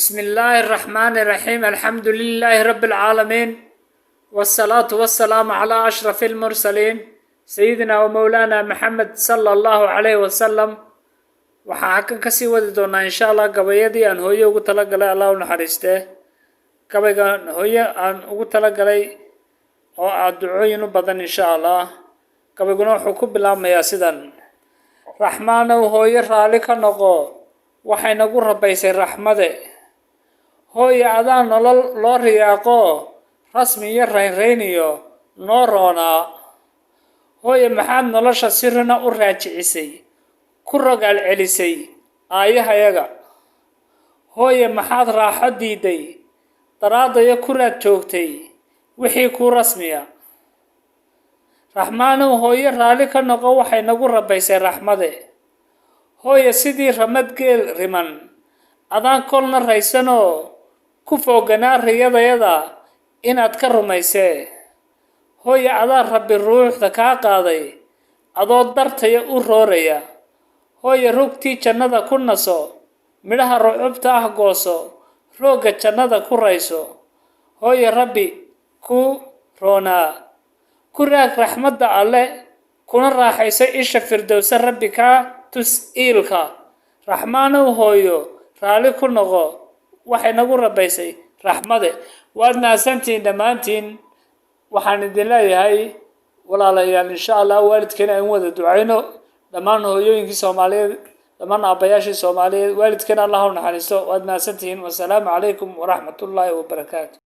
بسم الله الرحمن الرحيم الحمد لله رب العالمين والصلاة والسلام على أشرف المرسلين سيدنا ومولانا محمد صلى الله عليه وسلم وحاكا كسي وددونا إن شاء الله قبيدي أن هو يوغو تلقلي الله ونحرسته قبيقا هو أن هو تلقلي ودعوين بدن إن شاء الله قبيقنا حكوب الله مياسدا رحمن هو يرالك نقو waxay nagu rabaysay raxmade hooyo adaan nolol loo riyaaqo rasmi iyo raynrayniyo noo roonaa hooyo maxaad nolosha sirna u raajicisay ku rogaal celisay aayahayaga hooyo maxaad raaxo diiday daraadayo ku raad joogtay wixii ku rasmiya raxmaanow hooyo raali ka noqo waxay nagu rabaysay raxmade hooyo sidii ramad geel riman adaan kolna raysanoo ku fooganaa riyadayada inaad ka rumaysee hooyo adaa rabbi ruuxda kaa qaaday adoo dartaya u rooraya hooyo rugtii jannada ku naso midhaha rucubta ah gooso roogga jannada ku rayso hooyo rabbi ku roonaa ku raag raxmadda alle kuna raaxayso isha firdowsa rabbi kaa tus'iilka raxmaanow hooyo raali ku noqo waxay nagu rabaysay raxmade waad mahadsantihiin dhammaantiin waxaan idin leeyahay walaalayaal insha allah waalidkeena aan wada ducayno dhammaan hooyooyinkii Soomaaliyeed dhammaan aabbayaashii Soomaaliyeed waalidkeena allah u naxariisto waad mahadsantihiin wassalaamu calaykum waraxmatullaahi wabarakaatuh